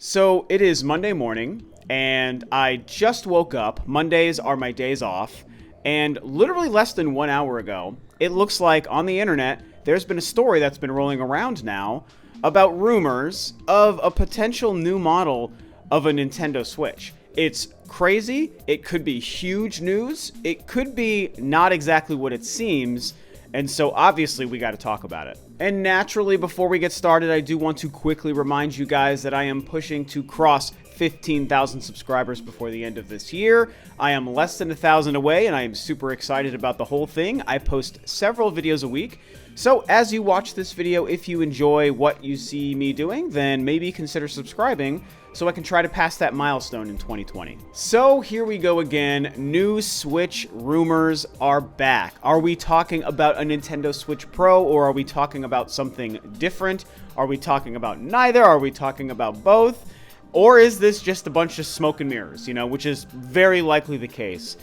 So it is Monday morning, and I just woke up. Mondays are my days off, and literally less than 1 hour ago, it looks like on the internet, there's been a story that's been rolling around now about rumors of a potential new model of a Nintendo Switch. It's crazy, it could be huge news, it could be not exactly what it seems, and so obviously we got to talk about it. And naturally, before we get started, I do want to quickly remind you guys that I am pushing to cross 15,000 subscribers before the end of this year. I am less than 1,000 away, and I am super excited about the whole thing. I post several videos a week. So as you watch this video, if you enjoy what you see me doing, then maybe consider subscribing so I can try to pass that milestone in 2020. So here we go again. New Switch rumors are back. Are we talking about a Nintendo Switch Pro, or are we talking about something different? Are we talking about neither? Are we talking about both? Or is this just a bunch of smoke and mirrors, which is very likely the case?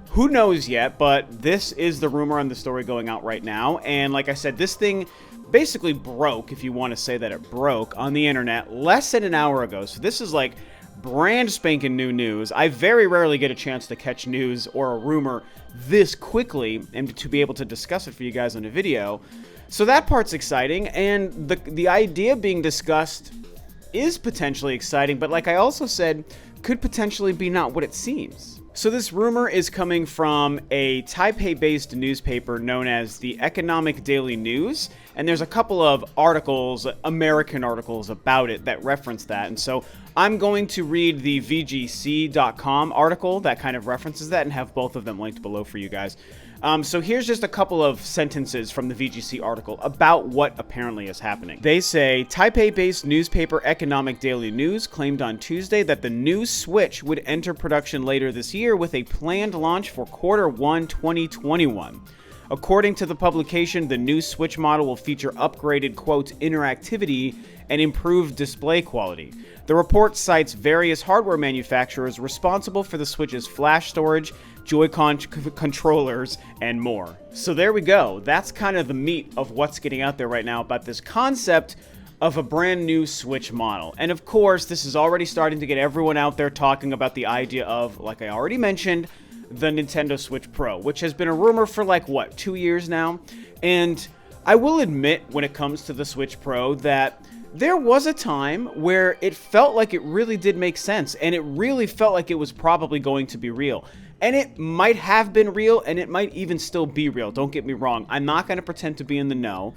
Who knows yet, but this is the rumor and the story going out right now. And like I said, this thing basically broke, if you want to say that it broke, on the internet less than an hour ago. So this is like brand spanking new news. I very rarely get a chance to catch news or a rumor this quickly and to be able to discuss it for you guys on a video. So that part's exciting, and the idea being discussed is potentially exciting, but like I also said, could potentially be not what it seems. So this rumor is coming from a Taipei-based newspaper known as the Economic Daily News, and there's a couple of articles, American articles about it that reference that. And so I'm going to read the VGC.com article that kind of references that and have both of them linked below for you guys. So here's just a couple of sentences from the VGC article about what apparently is happening. They say, Taipei-based newspaper Economic Daily News claimed on Tuesday that the new Switch would enter production later this year with a planned launch for Q1 2021. According to the publication, the new Switch model will feature upgraded, quote, interactivity and improved display quality. The report cites various hardware manufacturers responsible for the Switch's flash storage, Joy-Con controllers, and more. So there we go. That's kind of the meat of what's getting out there right now about this concept of a brand new Switch model. And of course, this is already starting to get everyone out there talking about the idea of, like I already mentioned, the Nintendo Switch Pro, which has been a rumor for 2 years now. And I will admit, when it comes to the Switch Pro, that there was a time where it felt like it really did make sense, and it really felt like it was probably going to be real. And it might have been real, and it might even still be real. Don't get me wrong. I'm not going to pretend to be in the know.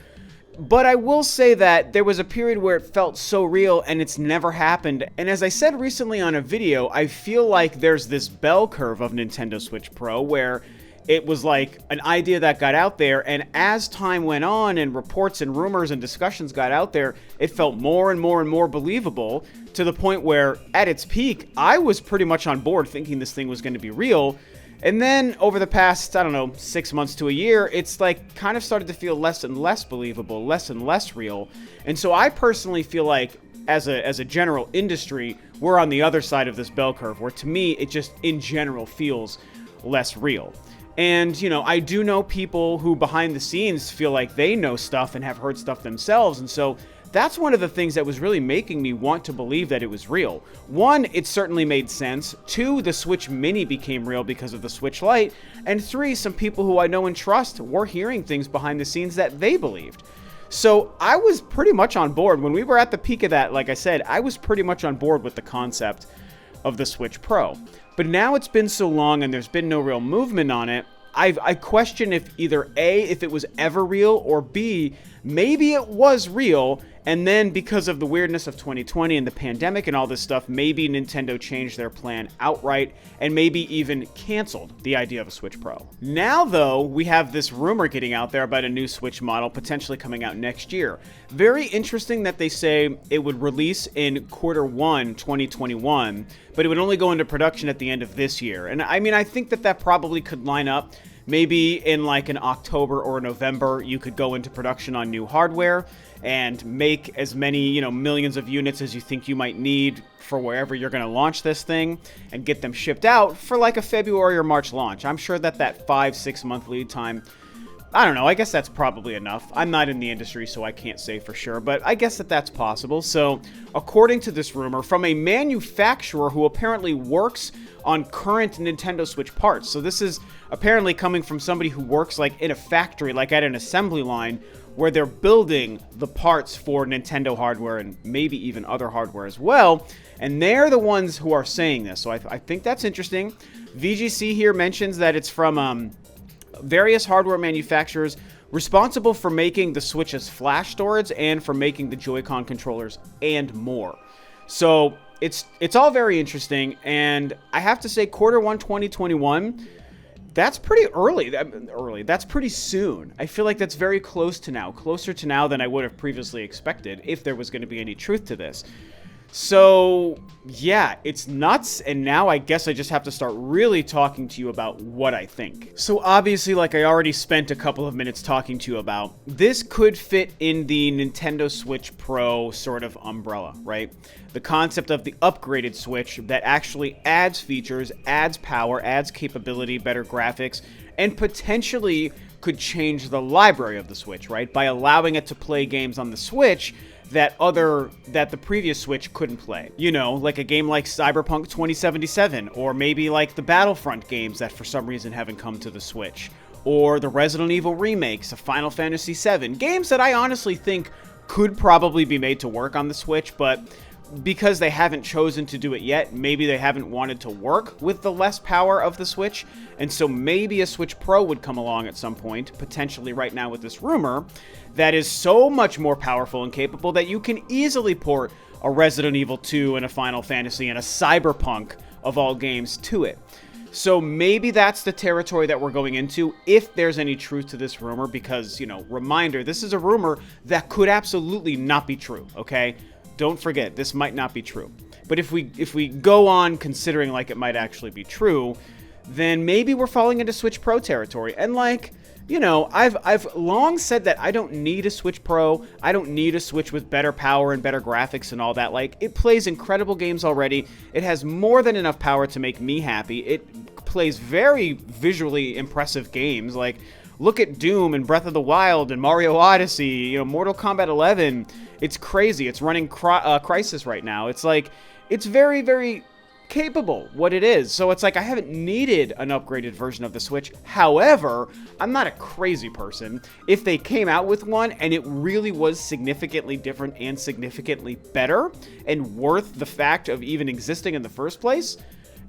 But I will say that there was a period where it felt so real, and it's never happened. And as I said recently on a video, I feel like there's this bell curve of Nintendo Switch Pro where it was like an idea that got out there, and as time went on and reports and rumors and discussions got out there, it felt more and more and more believable, to the point where at its peak, I was pretty much on board thinking this thing was going to be real. And then over the past, 6 months to a year, it's kind of started to feel less and less believable, less and less real. And so I personally feel like as a general industry, we're on the other side of this bell curve, where to me, it just in general feels less real. And, I do know people who behind the scenes feel like they know stuff and have heard stuff themselves. And so that's one of the things that was really making me want to believe that it was real. One, it certainly made sense. Two, the Switch Mini became real because of the Switch Lite. And three, some people who I know and trust were hearing things behind the scenes that they believed. So I was pretty much on board. When we were at the peak of that, like I said, I was pretty much on board with the concept of the Switch Pro. But now it's been so long and there's been no real movement on it, I question if either A, if it was ever real, or B, maybe it was real, and then because of the weirdness of 2020 and the pandemic and all this stuff, maybe Nintendo changed their plan outright and maybe even canceled the idea of a Switch Pro. Now, though, we have this rumor getting out there about a new Switch model potentially coming out next year. Very interesting that they say it would release in Q1 2021, but it would only go into production at the end of this year. And I mean, I think that probably could line up. Maybe in an October or November, you could go into production on new hardware and make as many, millions of units as you think you might need for wherever you're going to launch this thing and get them shipped out for a February or March launch. I'm sure that 5-6 month lead time I don't know. I guess that's probably enough. I'm not in the industry, so I can't say for sure, but I guess that's possible. So, according to this rumor, from a manufacturer who apparently works on current Nintendo Switch parts. So this is apparently coming from somebody who works like in a factory, like at an assembly line, where they're building the parts for Nintendo hardware and maybe even other hardware as well. And they're the ones who are saying this. So I think that's interesting. VGC here mentions that it's from various hardware manufacturers responsible for making the Switch's flash storage and for making the Joy-Con controllers and more. So it's all very interesting, and I have to say Q1 2021, that's pretty early. That's pretty soon. I feel like that's very closer to now than I would have previously expected if there was going to be any truth to this. So, yeah, it's nuts, and now I guess I just have to start really talking to you about what I think. So obviously, like I already spent a couple of minutes talking to you about, this could fit in the Nintendo Switch Pro sort of umbrella, right? The concept of the upgraded Switch that actually adds features, adds power, adds capability, better graphics, and potentially could change the library of the Switch, right? By allowing it to play games on the Switch that the previous Switch couldn't play. You know, like a game like Cyberpunk 2077, or maybe like the Battlefront games that for some reason haven't come to the Switch, or the Resident Evil remakes of Final Fantasy VII, games that I honestly think could probably be made to work on the Switch, but because they haven't chosen to do it yet, maybe they haven't wanted to work with the less power of the Switch, and so maybe a Switch Pro would come along at some point, potentially right now with this rumor, that is so much more powerful and capable that you can easily port a Resident Evil 2 and a Final Fantasy and a Cyberpunk of all games to it. So maybe that's the territory that we're going into, if there's any truth to this rumor, because, you know, reminder, this is a rumor that could absolutely not be true, okay? Don't forget, this might not be true. But if we go on considering like it might actually be true, then maybe we're falling into Switch Pro territory. And like, you know, I've long said that I don't need a Switch Pro. I don't need a Switch with better power and better graphics and all that. Like, it plays incredible games already. It has more than enough power to make me happy. It plays very visually impressive games. Like, look at Doom and Breath of the Wild and Mario Odyssey, you know, Mortal Kombat 11. It's crazy. It's running Crysis right now. It's like, it's very, very capable what it is. So it's like I haven't needed an upgraded version of the Switch. However, I'm not a crazy person. If they came out with one and it really was significantly different and significantly better and worth the fact of even existing in the first place,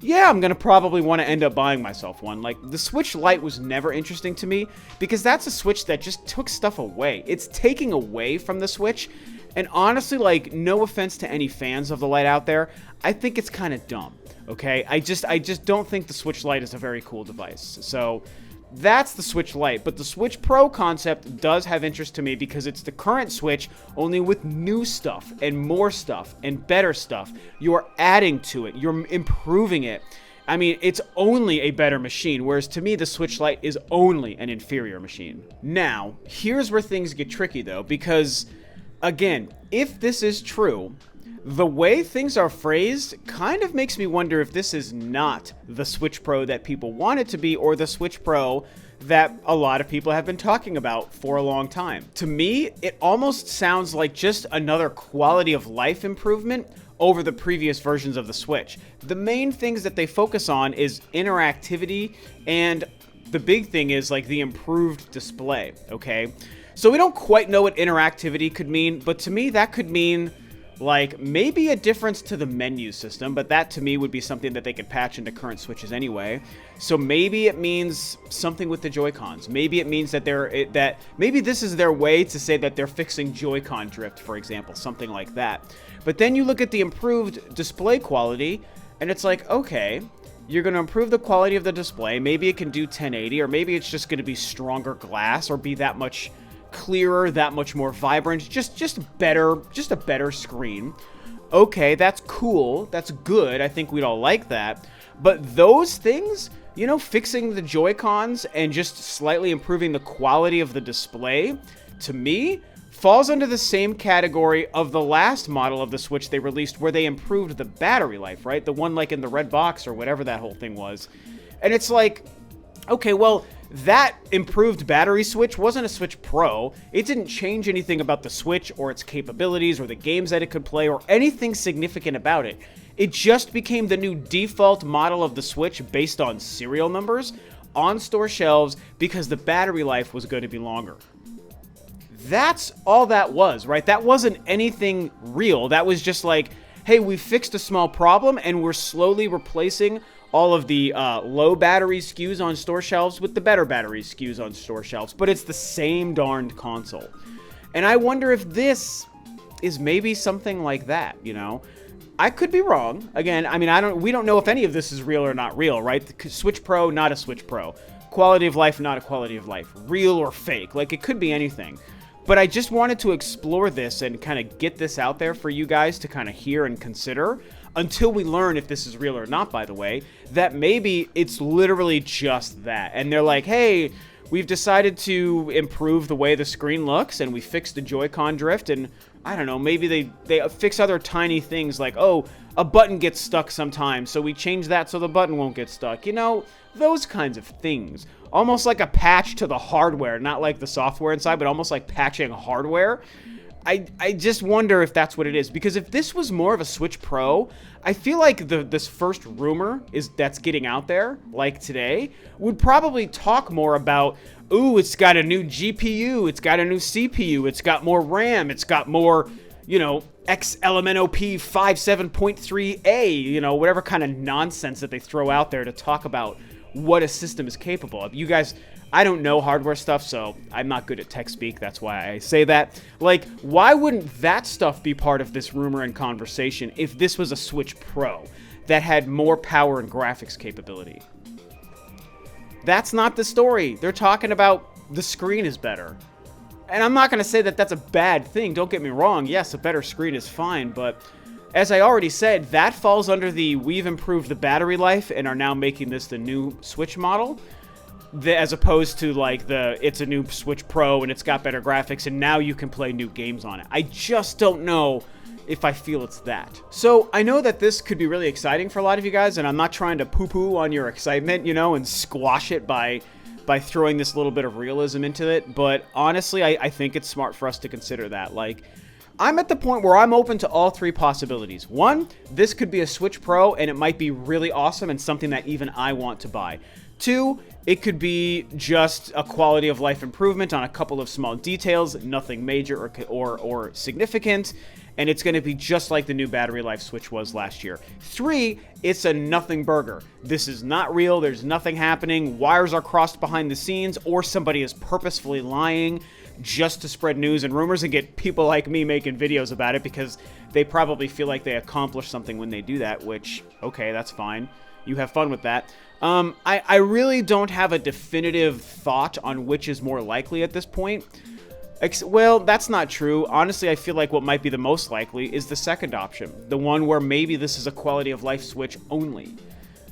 yeah, I'm going to probably want to end up buying myself one. Like, the Switch Lite was never interesting to me because that's a Switch that just took stuff away. It's taking away from the Switch. And honestly, like, no offense to any fans of the Lite out there, I think it's kind of dumb, okay? I just don't think the Switch Lite is a very cool device. So that's the Switch Lite. But the Switch Pro concept does have interest to me because it's the current Switch, only with new stuff and more stuff and better stuff. You're adding to it. You're improving it. I mean, it's only a better machine, whereas to me, the Switch Lite is only an inferior machine. Now, here's where things get tricky, though, because, again, if this is true, the way things are phrased kind of makes me wonder if this is not the Switch Pro that people want it to be, or the Switch Pro that a lot of people have been talking about for a long time. To me, it almost sounds like just another quality of life improvement over the previous versions of the Switch. The main things that they focus on is interactivity, and the big thing is like the improved display, okay? So we don't quite know what interactivity could mean, but to me that could mean like maybe a difference to the menu system, but that to me would be something that they could patch into current Switches anyway. So maybe it means something with the Joy-Cons. Maybe it means that maybe this is their way to say that they're fixing Joy-Con drift, for example, something like that. But then you look at the improved display quality, and it's like, okay, you're going to improve the quality of the display. Maybe it can do 1080, or maybe it's just going to be stronger glass, or be that much clearer, that much more vibrant, just a better screen. Okay, that's cool. That's good. I think we'd all like that. But those things, you know, fixing the Joy-Cons and just slightly improving the quality of the display, to me, falls under the same category of the last model of the Switch they released where they improved the battery life, right? The one like in the red box or whatever that whole thing was. And it's like, okay, well, that improved battery Switch wasn't a Switch Pro. It didn't change anything about the Switch or its capabilities or the games that it could play or anything significant about it. It just became the new default model of the Switch based on serial numbers on store shelves because the battery life was going to be longer. That's all that was, right? That wasn't anything real. That was just like, hey, we fixed a small problem and we're slowly replacing all of the low battery SKUs on store shelves with the better battery SKUs on store shelves. But it's the same darned console. And I wonder if this is maybe something like that, you know? I could be wrong. Again, I mean, we don't know if any of this is real or not real, right? The Switch Pro, not a Switch Pro. Quality of life, not a quality of life. Real or fake. Like, it could be anything. But I just wanted to explore this and kind of get this out there for you guys to kind of hear and consider until we learn if this is real or not, by the way, that maybe it's literally just that. And they're like, hey, we've decided to improve the way the screen looks and we fixed the Joy-Con drift and I don't know, maybe they fix other tiny things like, oh, a button gets stuck sometimes, so we change that so the button won't get stuck. You know, those kinds of things. Almost like a patch to the hardware, not like the software inside, but almost like patching hardware. I just wonder if that's what it is. Because if this was more of a Switch Pro, I feel like this first rumor that's getting out there, like today, would probably talk more about, ooh, it's got a new GPU, it's got a new CPU, it's got more RAM, it's got more, you know, XLMNOP 57.3A, you know, whatever kind of nonsense that they throw out there to talk about what a system is capable of. You guys, I don't know hardware stuff, so I'm not good at tech speak. That's why I say that. Like, why wouldn't that stuff be part of this rumor and conversation if this was a Switch Pro that had more power and graphics capability? That's not the story. They're talking about the screen is better. And I'm not going to say that that's a bad thing. Don't get me wrong. Yes, a better screen is fine, but as I already said, that falls under the we've improved the battery life and are now making this the new Switch model, as opposed to like it's a new Switch Pro and it's got better graphics and now you can play new games on it. I just don't know if I feel it's that. So I know that this could be really exciting for a lot of you guys, and I'm not trying to poo-poo on your excitement, you know, and squash it by throwing this little bit of realism into it, but honestly, I think it's smart for us to consider that. Like, I'm at the point where I'm open to all three possibilities. One, this could be a Switch Pro and it might be really awesome and something that even I want to buy. Two, it could be just a quality of life improvement on a couple of small details, nothing major or significant, and it's going to be just like the new battery life Switch was last year. Three, it's a nothing burger. This is not real, there's nothing happening, wires are crossed behind the scenes, or somebody is purposefully lying just to spread news and rumors and get people like me making videos about it because they probably feel like they accomplished something when they do that, which, okay, that's fine. You have fun with that. I really don't have a definitive thought on which is more likely at this point. Well, that's not true. Honestly, I feel like what might be the most likely is the second option, the one where maybe this is a quality of life Switch only.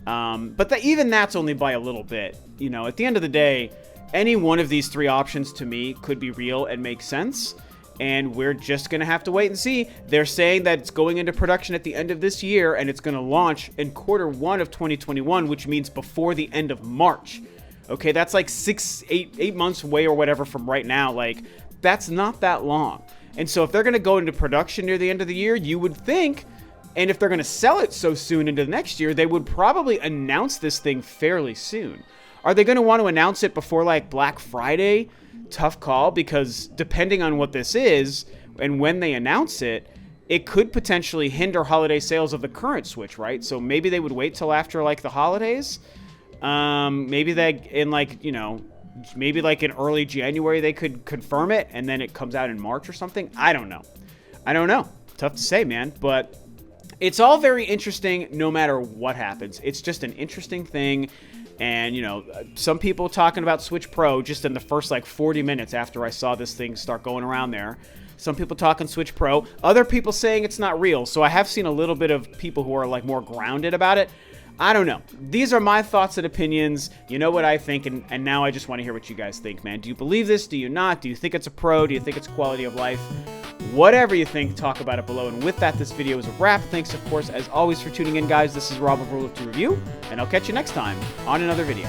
But even that's only by a little bit. You know, at the end of the day, any one of these three options to me could be real and make sense, and we're just going to have to wait and see. They're saying that it's going into production at the end of this year, and it's going to launch in Q1 of 2021, which means before the end of March. Okay, that's like 8 months away or whatever from right now. Like, that's not that long. And so if they're going to go into production near the end of the year, you would think, and if they're going to sell it so soon into the next year, they would probably announce this thing fairly soon. Are they going to want to announce it before, like, Black Friday? Tough call, because depending on what this is and when they announce it, it could potentially hinder holiday sales of the current Switch, right? So maybe they would wait till after, like, the holidays. Maybe they, in, like, you know, maybe, like, in early January they could confirm it, and then it comes out in March or something. I don't know. Tough to say, man, but it's all very interesting no matter what happens. It's just an interesting thing. And, you know, some people talking about Switch Pro just in the first, like, 40 minutes after I saw this thing start going around there. Some people talking Switch Pro. Other people saying it's not real. So I have seen a little bit of people who are, like, more grounded about it. I don't know. These are my thoughts and opinions. You know what I think, and now I just want to hear what you guys think, man. Do you believe this? Do you not? Do you think it's a pro? Do you think it's quality of life? Whatever you think, talk about it below. And with that, this video is a wrap. Thanks, of course, as always, for tuning in, guys. This is Rob of Rule of Two Review, and I'll catch you next time on another video.